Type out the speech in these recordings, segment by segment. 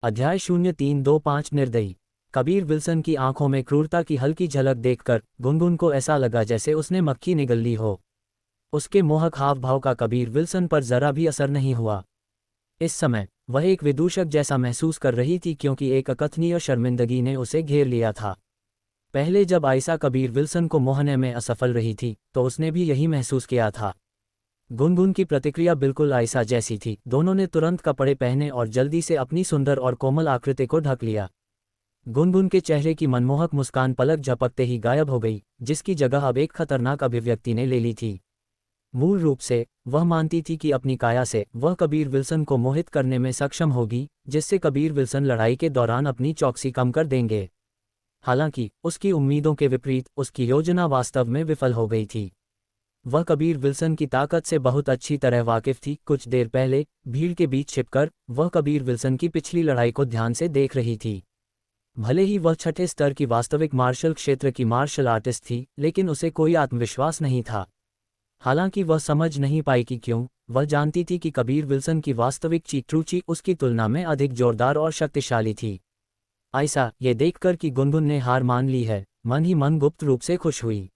अध्याय 0325 निर्दयी। कबीर विल्सन की आंखों में क्रूरता की हल्की झलक देखकर गुनगुन को ऐसा लगा जैसे उसने मक्खी निगल ली हो। उसके मोहक हाव भाव का कबीर विल्सन पर जरा भी असर नहीं हुआ। इस समय वह एक विदूषक जैसा महसूस कर रही थी क्योंकि एक अकथनीय शर्मिंदगी ने उसे घेर लिया था। पहले जब आयशा कबीर विल्सन को मोहने में असफल रही थी तो उसने भी यही महसूस किया था। गुनगुन की प्रतिक्रिया बिल्कुल आयशा जैसी थी। दोनों ने तुरंत कपड़े पहने और जल्दी से अपनी सुंदर और कोमल आकृति को ढक लिया। गुनगुन के चेहरे की मनमोहक मुस्कान पलक झपकते ही गायब हो गई, जिसकी जगह अब एक खतरनाक अभिव्यक्ति ने ले ली थी। मूल रूप से वह मानती थी कि अपनी काया से वह कबीर विल्सन को मोहित करने में सक्षम होगी, जिससे कबीर विल्सन लड़ाई के दौरान अपनी चौकसी कम कर देंगे। हालांकि उसकी उम्मीदों के विपरीत उसकी योजना वास्तव में विफल हो गई थी। वह कबीर विल्सन की ताकत से बहुत अच्छी तरह वाकिफ थी। कुछ देर पहले भीड़ के बीच छिपकर वह कबीर विल्सन की पिछली लड़ाई को ध्यान से देख रही थी। भले ही वह छठे स्तर की वास्तविक मार्शल क्षेत्र की मार्शल आर्टिस्ट थी, लेकिन उसे कोई आत्मविश्वास नहीं था। हालांकि वह समझ नहीं पाई कि क्यों। वह जानती थी कि कबीर विल्सन की वास्तविक चीक्रूची उसकी तुलना में अधिक जोरदार और शक्तिशाली थी। आयशा ये देखकर कि गुनगुन ने हार मान ली है, मन ही मन गुप्त रूप से खुश हुई।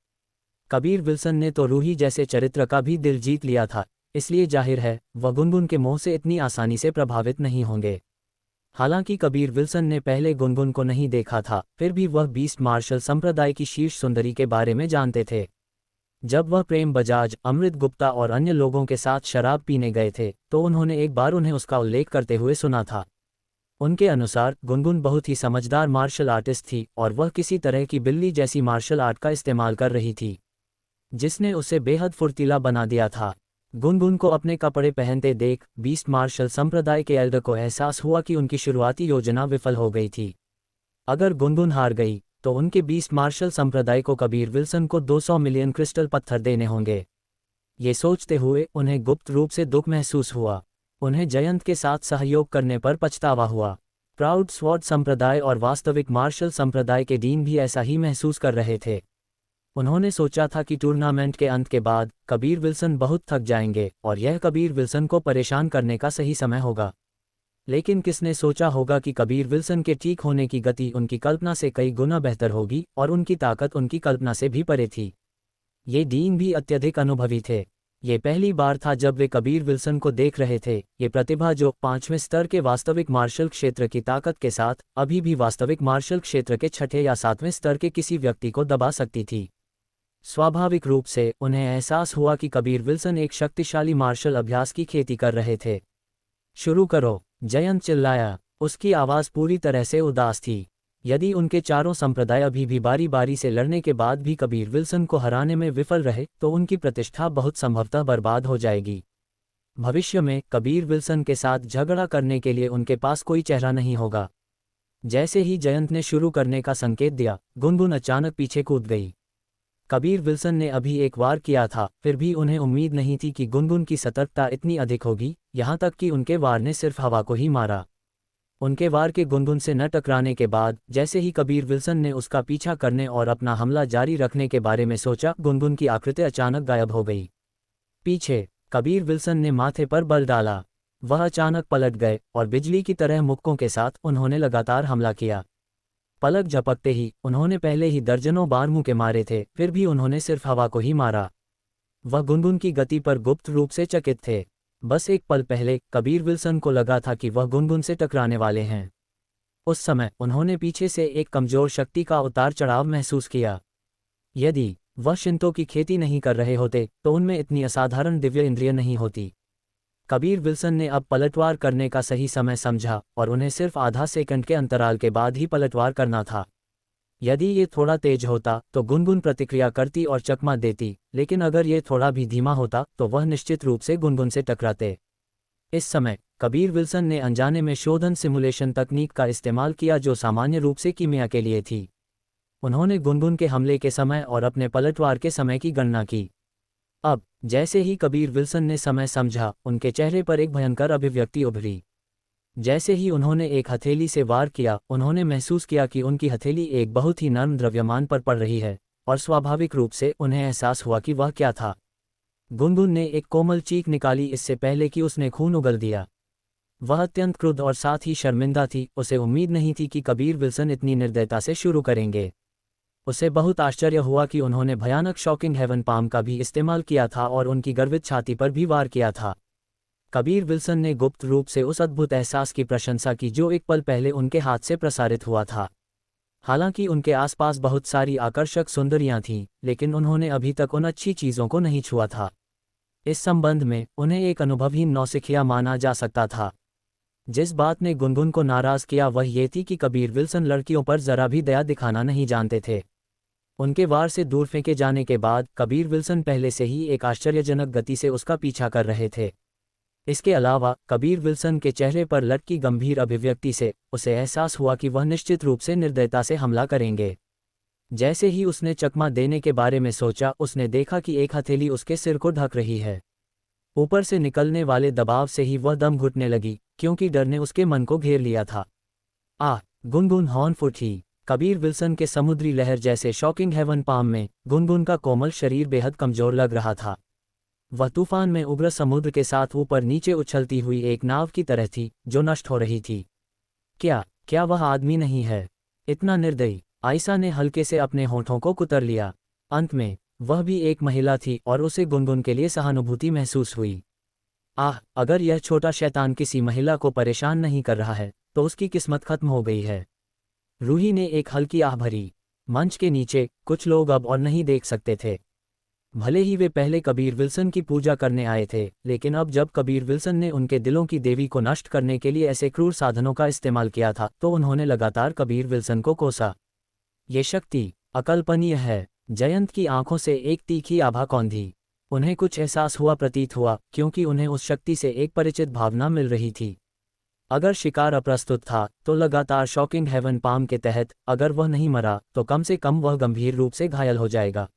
कबीर विल्सन ने तो रूही जैसे चरित्र का भी दिल जीत लिया था, इसलिए जाहिर है वह गुनगुन के मोह से इतनी आसानी से प्रभावित नहीं होंगे। हालांकि कबीर विल्सन ने पहले गुनगुन को नहीं देखा था, फिर भी वह बीस्ट मार्शल संप्रदाय की शीर्ष सुंदरी के बारे में जानते थे। जब वह प्रेम बजाज, अमृत गुप्ता और अन्य लोगों के साथ शराब पीने गए थे तो उन्होंने एक बार उन्हें उसका उल्लेख करते हुए सुना था। उनके अनुसार गुनगुन बहुत ही समझदार मार्शल आर्टिस्ट थी और वह किसी तरह की बिल्ली जैसी मार्शल आर्ट का इस्तेमाल कर रही थी, जिसने उसे बेहद फुर्तीला बना दिया था। गुनगुन को अपने कपड़े पहनते देख बीस्ट मार्शल संप्रदाय के एल्डर को एहसास हुआ कि उनकी शुरुआती योजना विफल हो गई थी। अगर गुनगुन हार गई तो उनके बीस्ट मार्शल संप्रदाय को कबीर विल्सन को 200 मिलियन क्रिस्टल पत्थर देने होंगे। ये सोचते हुए उन्हें गुप्त रूप से दुख महसूस हुआ। उन्हें जयंत के साथ सहयोग करने पर पछतावा हुआ। प्राउड स्वॉर्ड संप्रदाय और वास्तविक मार्शल संप्रदाय के डीन भी ऐसा ही महसूस कर रहे थे। उन्होंने सोचा था कि टूर्नामेंट के अंत के बाद कबीर विल्सन बहुत थक जाएंगे और यह कबीर विल्सन को परेशान करने का सही समय होगा। लेकिन किसने सोचा होगा कि कबीर विल्सन के ठीक होने की गति उनकी कल्पना से कई गुना बेहतर होगी और उनकी ताकत उनकी कल्पना से भी परे थी। ये डीन भी अत्यधिक अनुभवी थे। ये पहली बार था जब वे कबीर विल्सन को देख रहे थे। ये प्रतिभा जो 5वें स्तर के वास्तविक मार्शल क्षेत्र की ताकत के साथ अभी भी वास्तविक मार्शल क्षेत्र के 6ठे या 7वें स्तर के किसी व्यक्ति को दबा सकती थी। स्वाभाविक रूप से उन्हें एहसास हुआ कि कबीर विल्सन एक शक्तिशाली मार्शल अभ्यास की खेती कर रहे थे। शुरू करो, जयंत चिल्लाया। उसकी आवाज़ पूरी तरह से उदास थी। यदि उनके चारों संप्रदाय अभी भी बारी बारी से लड़ने के बाद भी कबीर विल्सन को हराने में विफल रहे तो उनकी प्रतिष्ठा बहुत संभवतः बर्बाद हो जाएगी। भविष्य में कबीर विल्सन के साथ झगड़ा करने के लिए उनके पास कोई चेहरा नहीं होगा। जैसे ही जयंत ने शुरू करने का संकेत दिया, गुनगुन अचानक पीछे कूद गई। कबीर विल्सन ने अभी एक वार किया था, फिर भी उन्हें उम्मीद नहीं थी कि गुनगुन की सतर्कता इतनी अधिक होगी, यहाँ तक कि उनके वार ने सिर्फ हवा को ही मारा। उनके वार के गुनगुन से न टकराने के बाद जैसे ही कबीर विल्सन ने उसका पीछा करने और अपना हमला जारी रखने के बारे में सोचा, गुनगुन की आकृति अचानक गायब हो गई। पीछे कबीर विल्सन ने माथे पर बल डाला। वह अचानक पलट गए और बिजली की तरह मुक्कों के साथ उन्होंने लगातार हमला किया। पलक झपकते ही उन्होंने पहले ही दर्जनों बार मुक्के मारे थे, फिर भी उन्होंने सिर्फ हवा को ही मारा। वह गुनगुन की गति पर गुप्त रूप से चकित थे। बस एक पल पहले कबीर विल्सन को लगा था कि वह गुनगुन से टकराने वाले हैं। उस समय उन्होंने पीछे से एक कमजोर शक्ति का उतार चढ़ाव महसूस किया। यदि वह शिंतो की खेती नहीं कर रहे होते तो उनमें इतनी असाधारण दिव्य इंद्रिय नहीं होती। कबीर विल्सन ने अब पलटवार करने का सही समय समझा और उन्हें सिर्फ आधा सेकंड के अंतराल के बाद ही पलटवार करना था। यदि ये थोड़ा तेज होता तो गुनगुन प्रतिक्रिया करती और चकमा देती, लेकिन अगर ये थोड़ा भी धीमा होता तो वह निश्चित रूप से गुनगुन से टकराते। इस समय कबीर विल्सन ने अनजाने में शोधन सिमुलेशन तकनीक का इस्तेमाल किया जो सामान्य रूप से कीमिया के लिए थी। उन्होंने गुनगुन के हमले के समय और अपने पलटवार के समय की गणना की। अब जैसे ही कबीर विल्सन ने समय समझा, उनके चेहरे पर एक भयंकर अभिव्यक्ति उभरी। जैसे ही उन्होंने एक हथेली से वार किया, उन्होंने महसूस किया कि उनकी हथेली एक बहुत ही नर्म द्रव्यमान पर पड़ रही है और स्वाभाविक रूप से उन्हें एहसास हुआ कि वह क्या था। गुनगुन ने एक कोमल चीख निकाली इससे पहले कि उसने खून उगल दिया। वह अत्यंत क्रुद्ध और साथ ही शर्मिंदा थी, उसे उम्मीद नहीं थी कि कबीर विल्सन इतनी निर्दयता से शुरू करेंगे। उसे बहुत आश्चर्य हुआ कि उन्होंने भयानक शॉकिंग हेवन पाम का भी इस्तेमाल किया था और उनकी गर्वित छाती पर भी वार किया था। कबीर विल्सन ने गुप्त रूप से उस अद्भुत एहसास की प्रशंसा की जो एक पल पहले उनके हाथ से प्रसारित हुआ था। हालांकि उनके आसपास बहुत सारी आकर्षक सुंदरियां थीं, लेकिन उन्होंने अभी तक उन अच्छी चीज़ों को नहीं छुआ था। इस संबंध में उन्हें एक अनुभवहीन नौसिखिया माना जा सकता था। जिस बात ने गुनगुन को नाराज़ किया वह ये थी कि कबीर विल्सन लड़कियों पर जरा भी दया दिखाना नहीं जानते थे। उनके वार से दूर फेंके जाने के बाद कबीर विल्सन पहले से ही एक आश्चर्यजनक गति से उसका पीछा कर रहे थे। इसके अलावा कबीर विल्सन के चेहरे पर लटकी गंभीर अभिव्यक्ति से उसे एहसास हुआ कि वह निश्चित रूप से निर्दयता से हमला करेंगे। जैसे ही उसने चकमा देने के बारे में सोचा, उसने देखा कि एक हथेली उसके सिर को ढक रही है। ऊपर से निकलने वाले दबाव से ही वह दम घुटने लगी, क्योंकि डर ने उसके मन को घेर लिया था। गुनगुन हॉर्न उठी। कबीर विल्सन के समुद्री लहर जैसे शॉकिंग हेवन पाम में गुनगुन का कोमल शरीर बेहद कमजोर लग रहा था। वह तूफान में उग्र समुद्र के साथ ऊपर नीचे उछलती हुई एक नाव की तरह थी जो नष्ट हो रही थी। क्या वह आदमी नहीं है? इतना निर्दयी! आयशा ने हल्के से अपने होठों को कुतर लिया। अंत में वह भी एक महिला थी और उसे गुनगुन के लिए सहानुभूति महसूस हुई। अगर यह छोटा शैतान किसी महिला को परेशान नहीं कर रहा है तो उसकी किस्मत खत्म हो गई है। रूही ने एक हल्की आह भरी। मंच के नीचे कुछ लोग अब और नहीं देख सकते थे। भले ही वे पहले कबीर विल्सन की पूजा करने आए थे, लेकिन अब जब कबीर विल्सन ने उनके दिलों की देवी को नष्ट करने के लिए ऐसे क्रूर साधनों का इस्तेमाल किया था तो उन्होंने लगातार कबीर विल्सन को कोसा। ये शक्ति अकल्पनीय है। जयंत की आंखों से एक तीखी आभा कौंधी। उन्हें कुछ एहसास हुआ प्रतीत हुआ, क्योंकि उन्हें उस शक्ति से एक परिचित भावना मिल रही थी। अगर शिकार अप्रस्तुत था तो लगातार शॉकिंग हेवन पाम के तहत अगर वह नहीं मरा तो कम से कम वह गंभीर रूप से घायल हो जाएगा।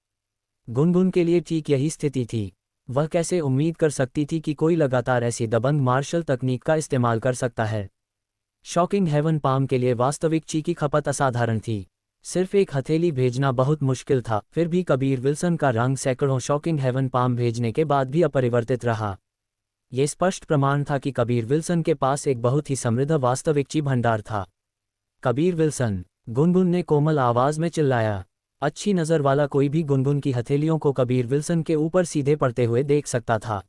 गुनगुन के लिए ठीक यही स्थिति थी। वह कैसे उम्मीद कर सकती थी कि कोई लगातार ऐसी दबंग मार्शल तकनीक का इस्तेमाल कर सकता है। शॉकिंग हेवन पाम के लिए वास्तविक ची की खपत असाधारण थी। सिर्फ एक हथेली भेजना बहुत मुश्किल था, फिर भी कबीर विल्सन का रंग सैकड़ों शॉकिंग हेवन पाम भेजने के बाद भी अपरिवर्तित रहा। ये स्पष्ट प्रमाण था कि कबीर विल्सन के पास एक बहुत ही समृद्ध वास्तविक ची भंडार था। कबीर विल्सन! गुनगुन ने कोमल आवाज में चिल्लाया। अच्छी नज़र वाला कोई भी गुनगुन की हथेलियों को कबीर विल्सन के ऊपर सीधे पड़ते हुए देख सकता था।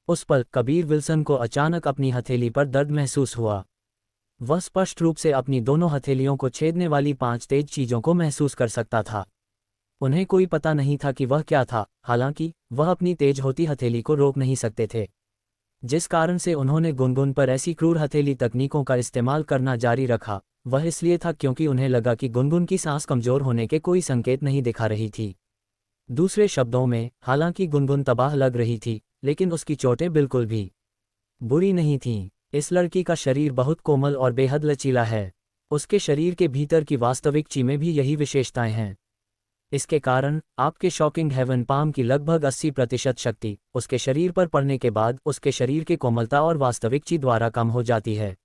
उस पल कबीर विल्सन को अचानक अपनी हथेली पर दर्द महसूस हुआ। वह स्पष्ट रूप से अपनी दोनों हथेलियों को छेदने वाली 5 तेज चीजों को महसूस कर सकता था। उन्हें कोई पता नहीं था कि वह क्या था, हालांकि वह अपनी तेज होती हथेली को रोक नहीं सकते थे। जिस कारण से उन्होंने गुनगुन पर ऐसी क्रूर हथेली तकनीकों का इस्तेमाल करना जारी रखा, वह इसलिए था क्योंकि उन्हें लगा कि गुनगुन की सांस कमजोर होने के कोई संकेत नहीं दिखा रही थी। दूसरे शब्दों में, हालांकि गुनगुन तबाह लग रही थी, लेकिन उसकी चोटें बिल्कुल भी बुरी नहीं थीं। इस लड़की का शरीर बहुत कोमल और बेहद लचीला है। उसके शरीर के भीतर की वास्तविक ची में भी यही विशेषताएं हैं। इसके कारण आपके शॉकिंग हेवन पाम की लगभग 80% शक्ति उसके शरीर पर पड़ने के बाद उसके शरीर के कोमलता और वास्तविक ची द्वारा कम हो जाती है।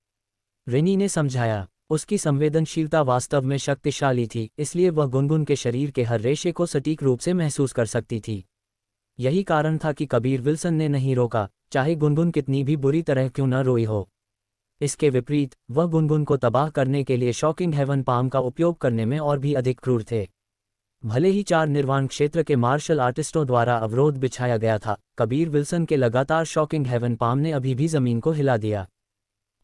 रिनी ने समझाया। उसकी संवेदनशीलता वास्तव में शक्तिशाली थी, इसलिए वह गुनगुन के शरीर के हर रेशे को सटीक रूप से महसूस कर सकती थी। यही कारण था कि कबीर विल्सन ने नहीं रोका, चाहे गुनगुन कितनी भी बुरी तरह क्यों न रोई हो। इसके विपरीत वह गुनगुन को तबाह करने के लिए शॉकिंग हेवन पाम का उपयोग करने में और भी अधिक क्रूर थे। भले ही 4 निर्वाण क्षेत्र के मार्शल आर्टिस्टों द्वारा अवरोध बिछाया गया था, कबीर विल्सन के लगातार शॉकिंग हेवन पाम ने अभी भी जमीन को हिला दिया।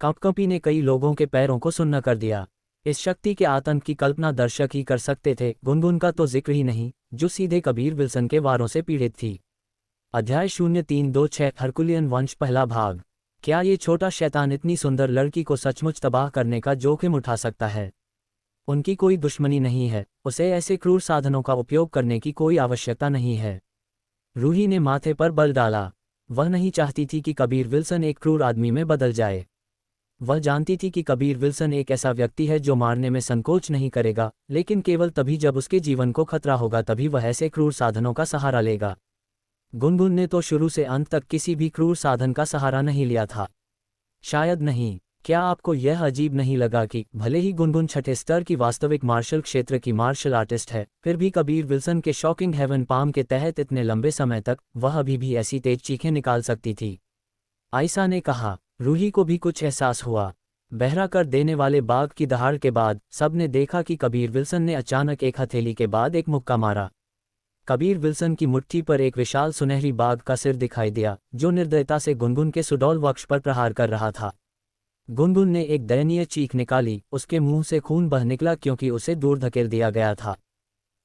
कंपकंपी ने कई लोगों के पैरों को सुन्न कर दिया। इस शक्ति के आतंक की कल्पना दर्शक ही कर सकते थे, गुनगुन का तो जिक्र ही नहीं, जो सीधे कबीर विल्सन के वारों से पीड़ित थी। अध्याय 0326 हरकुलियन वंश पहला भाग। क्या ये छोटा शैतान इतनी सुंदर लड़की को सचमुच तबाह करने का जोखिम उठा सकता है? उनकी कोई दुश्मनी नहीं है, उसे ऐसे क्रूर साधनों का उपयोग करने की कोई आवश्यकता नहीं है। रूही ने माथे पर बल डाला। वह नहीं चाहती थी कि कबीर विल्सन एक क्रूर आदमी में बदल जाए। वह जानती थी कि कबीर विल्सन एक ऐसा व्यक्ति है जो मारने में संकोच नहीं करेगा, लेकिन केवल तभी जब उसके जीवन को खतरा होगा तभी वह ऐसे क्रूर साधनों का सहारा लेगा। गुनगुन ने तो शुरू से अंत तक किसी भी क्रूर साधन का सहारा नहीं लिया था। शायद नहीं। क्या आपको यह अजीब नहीं लगा कि भले ही गुनगुन 6ठे स्तर की वास्तविक मार्शल क्षेत्र की मार्शल आर्टिस्ट है, फिर भी कबीर विल्सन के शॉकिंग हेवन पाम के तहत इतने लंबे समय तक वह अभी भी ऐसी तेज चीखें निकाल सकती थी? आयशा ने कहा। रूही को भी कुछ एहसास हुआ। बहरा कर देने वाले बाघ की दहाड़ के बाद सबने देखा कि कबीर विल्सन ने अचानक एक हथेली के बाद एक मुक्का मारा। कबीर विल्सन की मुट्ठी पर एक विशाल सुनहरी बाघ का सिर दिखाई दिया, जो निर्दयता से गुनगुन के सुडौल वक्ष पर प्रहार कर रहा था। गुनगुन ने एक दयनीय चीख निकाली, उसके मुंह से खून बह निकला क्योंकि उसे दूर धकेल दिया गया था।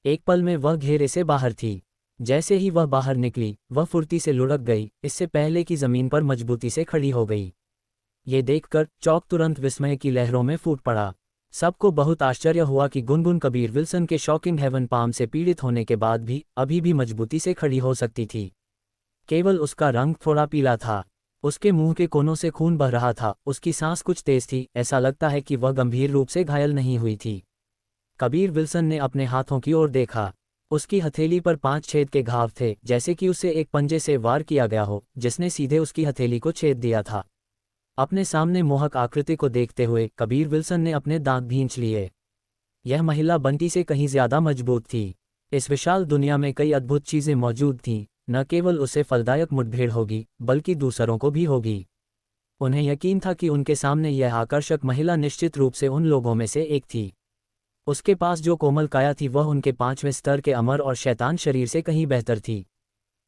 एक पल में वह घेरे से बाहर थी। जैसे ही वह बाहर निकली, वह फुर्ती से लुढ़क गई, इससे पहले कि जमीन पर मजबूती से खड़ी हो गई। ये देखकर चौक तुरंत विस्मय की लहरों में फूट पड़ा। सबको बहुत आश्चर्य हुआ कि गुनगुन कबीर विल्सन के शॉकिंग हेवन पाम से पीड़ित होने के बाद भी अभी भी मजबूती से खड़ी हो सकती थी। केवल उसका रंग थोड़ा पीला था। उसके मुंह के कोनों से खून बह रहा था, उसकी सांस कुछ तेज थी, ऐसा लगता है कि वह गंभीर रूप से घायल नहीं हुई थी। कबीर विल्सन ने अपने हाथों की ओर देखा। उसकी हथेली पर 5 छेद के घाव थे, जैसे कि उसे एक पंजे से वार किया गया हो, जिसने सीधे उसकी हथेली को छेद दिया था। अपने सामने मोहक आकृति को देखते हुए कबीर विल्सन ने अपने दांत भींच लिए। यह महिला बंटी से कहीं ज्यादा मजबूत थी। इस विशाल दुनिया में कई अद्भुत चीजें मौजूद थीं, न केवल उसे फलदायक मुठभेड़ होगी, बल्कि दूसरों को भी होगी। उन्हें यकीन था कि उनके सामने यह आकर्षक महिला निश्चित रूप से उन लोगों में से एक थी। उसके पास जो कोमल काया थी वह उनके 5वें स्तर के अमर और शैतान शरीर से कहीं बेहतर थी।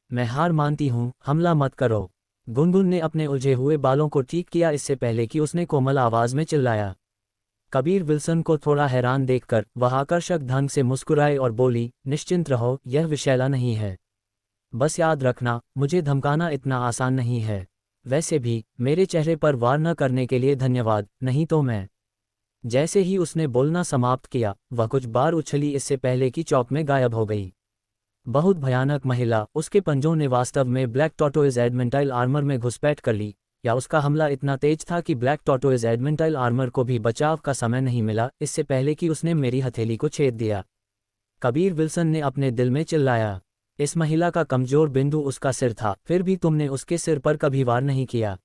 मैं हार मानती हूँ, हमला मत करो। गुनगुन ने अपने उलझे हुए बालों को ठीक किया इससे पहले कि उसने कोमल आवाज में चिल्लाया। कबीर विल्सन को थोड़ा हैरान देखकर वह आकर्षक ढंग से मुस्कुराए और बोली, निश्चिंत रहो, यह विषैला नहीं है। बस याद रखना, मुझे धमकाना इतना आसान नहीं है। वैसे भी मेरे चेहरे पर वार न करने के लिए धन्यवाद, नहीं तो मैं। जैसे ही उसने बोलना समाप्त किया, वह कुछ बार उछली इससे पहले कि चौक में गायब हो गई। बहुत भयानक महिला, उसके पंजों ने वास्तव में ब्लैक टॉर्टोइज एडमेंटाइल आर्मर में घुसपैठ कर ली, या उसका हमला इतना तेज था कि ब्लैक टॉर्टोइज एडमेंटाइल आर्मर को भी बचाव का समय नहीं मिला इससे पहले कि उसने मेरी हथेली को छेद दिया। कबीर विल्सन ने अपने दिल में चिल्लाया। इस महिला का कमजोर बिंदु उसका सिर था, फिर भी तुमने उसके सिर पर कभी वार नहीं किया।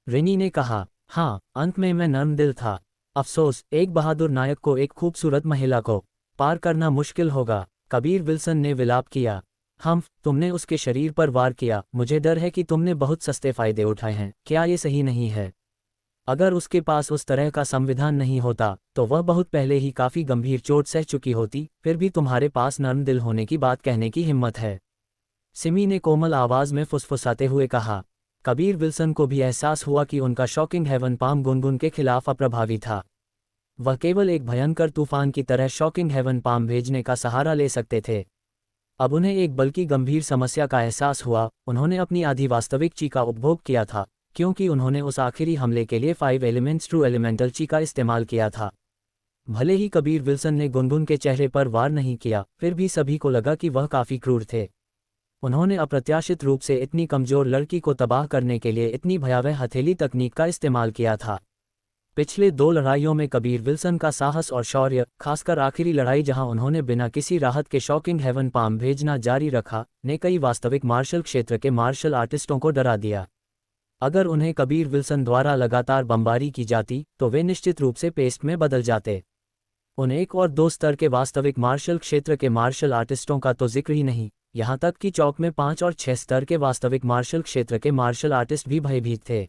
रिनी ने कहा, हाँ, अंत में मैं नर्म दिल था। अफसोस, एक बहादुर नायक को एक खूबसूरत महिला को पार करना मुश्किल होगा। कबीर विल्सन ने विलाप किया। तुमने उसके शरीर पर वार किया, मुझे डर है कि तुमने बहुत सस्ते फायदे उठाए हैं, क्या ये सही नहीं है? अगर उसके पास उस तरह का संविधान नहीं होता, तो वह बहुत पहले ही काफी गंभीर चोट सह चुकी होती, फिर भी तुम्हारे पास नर्म दिल होने की बात कहने की हिम्मत है। सिमी ने कोमल आवाज में फुसफुसाते हुए कहा। कबीर विल्सन को भी एहसास हुआ कि उनका शॉकिंग हेवन पाम गुनगुन के खिलाफ अप्रभावी था। वह केवल एक भयंकर तूफान की तरह शॉकिंग हेवन पाम भेजने का सहारा ले सकते थे। अब उन्हें एक बल्कि गंभीर समस्या का एहसास हुआ। उन्होंने अपनी आधी वास्तविक ची का उपभोग किया था, क्योंकि उन्होंने उस आखिरी हमले के लिए 5 एलिमेंट्स ट्रू एलिमेंटल ची का इस्तेमाल किया था। भले ही कबीर विल्सन ने गुनगुन के चेहरे पर वार नहीं किया, फिर भी सभी को लगा कि वह काफी क्रूर थे। उन्होंने अप्रत्याशित रूप से इतनी कमजोर लड़की को तबाह करने के लिए इतनी भयावह हथेली तकनीक का इस्तेमाल किया था। पिछले 2 लड़ाइयों में कबीर विल्सन का साहस और शौर्य, खासकर आखिरी लड़ाई जहां उन्होंने बिना किसी राहत के शॉकिंग हेवन पाम भेजना जारी रखा, ने कई वास्तविक मार्शल क्षेत्र के मार्शल आर्टिस्टों को डरा दिया। अगर उन्हें कबीर विल्सन द्वारा लगातार बमबारी की जाती, तो वे निश्चित रूप से पेस्ट में बदल जाते। उन 1 और 2 स्तर के वास्तविक मार्शल क्षेत्र के मार्शल आर्टिस्टों का तो जिक्र ही नहीं, यहाँ तक कि चौक में 5 और 6 स्तर के वास्तविक मार्शल क्षेत्र के मार्शल आर्टिस्ट भी भयभीत थे।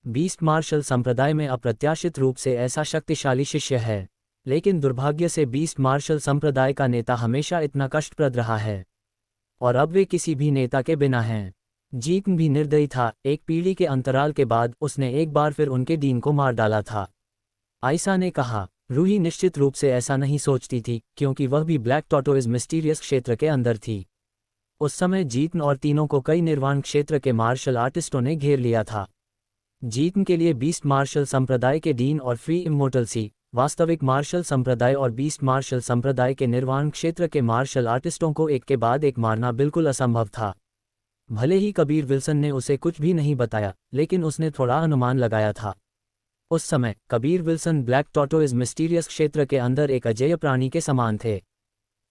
बीस्ट मार्शल संप्रदाय में अप्रत्याशित रूप से ऐसा शक्तिशाली शिष्य है, लेकिन दुर्भाग्य से बीस्ट मार्शल संप्रदाय का नेता हमेशा इतना कष्टप्रद रहा है, और अब वे किसी भी नेता के बिना हैं। जीत भी निर्दयी था। एक पीढ़ी के अंतराल के बाद उसने एक बार फिर उनके डीन को मार डाला था। आयशा ने कहा। रूही निश्चित रूप से ऐसा नहीं सोचती थी, क्योंकि वह भी ब्लैक टॉर्टोइज मिस्टीरियस क्षेत्र के अंदर थी। उस समय जीतन और तीनों को कई निर्वाण क्षेत्र के मार्शल आर्टिस्टों ने घेर लिया था। जीतन के लिए बीस्ट मार्शल संप्रदाय के डीन और फ्री इमोर्टल सी, वास्तविक मार्शल संप्रदाय और बीस्ट मार्शल संप्रदाय के निर्वाण क्षेत्र के मार्शल आर्टिस्टों को एक के बाद एक मारना बिल्कुल असंभव था। भले ही कबीर विल्सन ने उसे कुछ भी नहीं बताया, लेकिन उसने थोड़ा अनुमान लगाया था। उस समय Kabir Wilson black tortoise mysterious क्षेत्र के अंदर एक अजेय प्राणी के समान थे।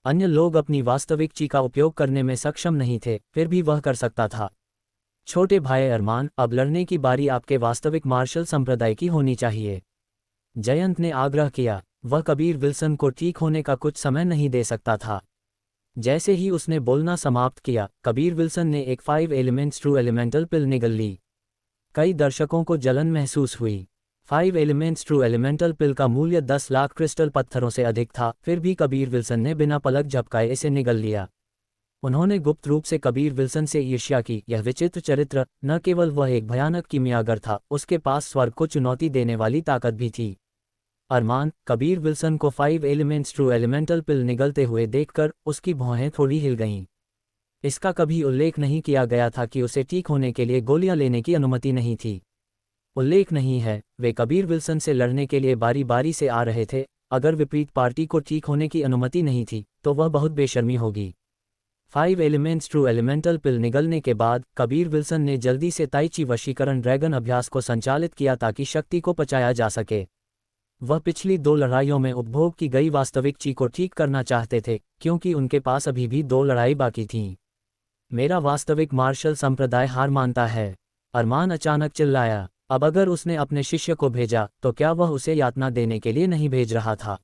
अन्य लोग अपनी वास्तविक ची का उपयोग करने में सक्षम नहीं थे, फिर भी वह कर सकता था। छोटे भाई अरमान, अब लड़ने की बारी आपके वास्तविक मार्शल संप्रदाय की होनी चाहिए, जयंत ने आग्रह किया। वह कबीर विल्सन को ठीक होने का कुछ समय नहीं दे सकता था। जैसे ही उसने बोलना समाप्त किया, कबीर विल्सन ने एक 5 एलिमेंट्स ट्रू एलिमेंटल पिल निगल ली। कई दर्शकों को जलन महसूस हुई। 5 एलिमेंट्स ट्रू एलिमेंटल पिल का मूल्य 10 लाख क्रिस्टल पत्थरों से अधिक था, फिर भी कबीर विल्सन ने बिना पलक झपकाए इसे निगल लिया। उन्होंने गुप्त रूप से कबीर विल्सन से ईर्ष्या की। यह विचित्र चरित्र, न केवल वह एक भयानक कीमियागर था, उसके पास स्वर्ग को चुनौती देने वाली ताकत भी थी। अरमान, कबीर विल्सन को 5 एलिमेंट्स ट्रू एलिमेंटल पिल निगलते हुए देखकर उसकी भौहें थोड़ी हिल गईं। इसका कभी उल्लेख नहीं किया गया था कि उसे ठीक होने के लिए गोलियां लेने की अनुमति नहीं थी। उल्लेख नहीं है, वे कबीर विल्सन से लड़ने के लिए बारी बारी से आ रहे थे। अगर विपरीत पार्टी को ठीक होने की अनुमति नहीं थी तो वह बहुत बेशर्मी होगी। 5 एलिमेंट्स ट्रू एलिमेंटल पिल निगलने के बाद कबीर विल्सन ने जल्दी से ताई ची वशीकरण ड्रैगन अभ्यास को संचालित किया ताकि शक्ति को पचाया जा सके। वह पिछली 2 लड़ाइयों में उपभोग की गई वास्तविक ची को ठीक करना चाहते थे, क्योंकि उनके पास अभी भी 2 लड़ाई बाकी थीं। मेरा वास्तविक मार्शल संप्रदाय हार मानता है, अरमान अचानक चिल्लाया। अब अगर उसने अपने शिष्य को भेजा तो क्या वह उसे यातना देने के लिए नहीं भेज रहा था?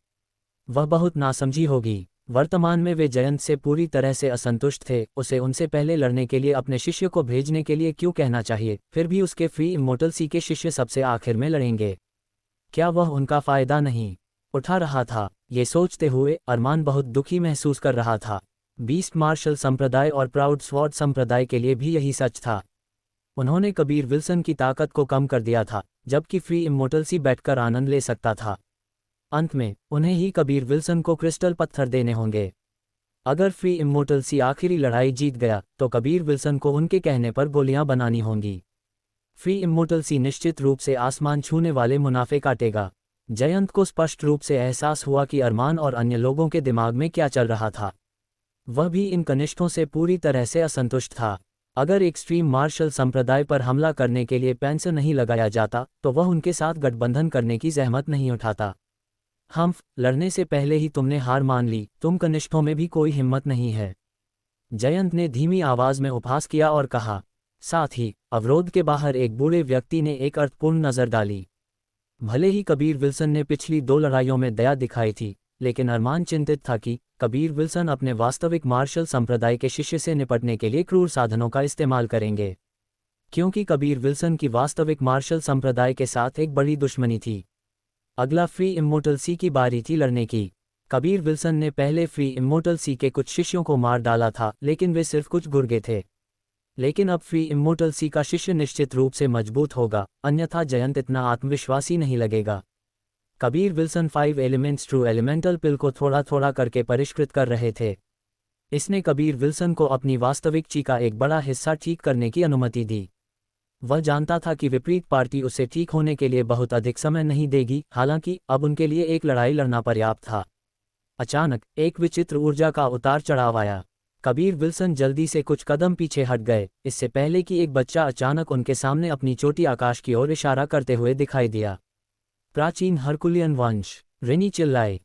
वह बहुत नासमझी होगी। वर्तमान में वे जयंत से पूरी तरह से असंतुष्ट थे। उसे उनसे पहले लड़ने के लिए अपने शिष्य को भेजने के लिए क्यों कहना चाहिए? फिर भी उसके फ्री इमोर्टल सी के शिष्य सबसे आखिर में लड़ेंगे। क्या वह उनका फायदा नहीं उठा रहा था? ये सोचते हुए अरमान बहुत दुखी महसूस कर रहा था। बीस्ट मार्शल संप्रदाय और प्राउड स्वॉर्ड संप्रदाय के लिए भी यही सच था। उन्होंने कबीर विल्सन की ताकत को कम कर दिया था, जबकि फ्री इमोर्टल सी बैठकर आनंद ले सकता था। अंत में उन्हें ही कबीर विल्सन को क्रिस्टल पत्थर देने होंगे। अगर फ्री इमोर्टल सी आखिरी लड़ाई जीत गया तो कबीर विल्सन को उनके कहने पर गोलियां बनानी होंगी। फ्री इमोर्टल सी निश्चित रूप से आसमान छूने वाले मुनाफे काटेगा। जयंत को स्पष्ट रूप से एहसास हुआ कि अरमान और अन्य लोगों के दिमाग में क्या चल रहा था। वह भी इन कनिष्ठों से पूरी तरह से असंतुष्ट था। अगर एक्सट्रीम मार्शल संप्रदाय पर हमला करने के लिए पैंसर नहीं लगाया जाता तो वह उनके साथ गठबंधन करने की जहमत नहीं उठाता। हम्फ, लड़ने से पहले ही तुमने हार मान ली। तुम कनिष्ठों में भी कोई हिम्मत नहीं है। जयंत ने धीमी आवाज में उपहास किया और कहा। साथ ही अवरोध के बाहर एक बूढ़े व्यक्ति ने एक अर्थपूर्ण नजर डाली। भले ही कबीर विल्सन ने पिछली 2 लड़ाइयों में दया दिखाई थी, लेकिन अरमान चिंतित था कि कबीर विल्सन अपने वास्तविक मार्शल संप्रदाय के शिष्य से निपटने के लिए क्रूर साधनों का इस्तेमाल करेंगे, क्योंकि कबीर विल्सन की वास्तविक मार्शल संप्रदाय के साथ एक बड़ी दुश्मनी थी। अगला फ्री इमोर्टल सी की बारी थी लड़ने की। कबीर विल्सन ने पहले फ्री इमोर्टल सी के कुछ शिष्यों को मार डाला था, लेकिन वे सिर्फ कुछ गुर्गे थे। लेकिन अब फ्री इमोर्टल सी का शिष्य निश्चित रूप से मजबूत होगा, अन्यथा जयंत इतना आत्मविश्वासी नहीं लगेगा। Kabir Wilson 5 elements true elemental pill को थोड़ा थोड़ा करके परिष्कृत कर रहे थे। इसने कबीर विल्सन को अपनी वास्तविक ची का एक बड़ा हिस्सा ठीक करने की अनुमति दी। वह जानता था कि विपरीत पार्टी उसे ठीक होने के लिए बहुत अधिक समय नहीं देगी, हालांकि अब उनके लिए एक लड़ाई लड़ना पर्याप्त था। अचानक एक विचित्र ऊर्जा का उतार चढ़ाव आया। कबीर विल्सन जल्दी से कुछ कदम पीछे हट गए, इससे पहले कि एक बच्चा अचानक उनके सामने अपनी चोटी आकाश की ओर इशारा करते हुए दिखाई दिया। प्राचीन हरकुलियन वंश, रिनी चिल्लाए।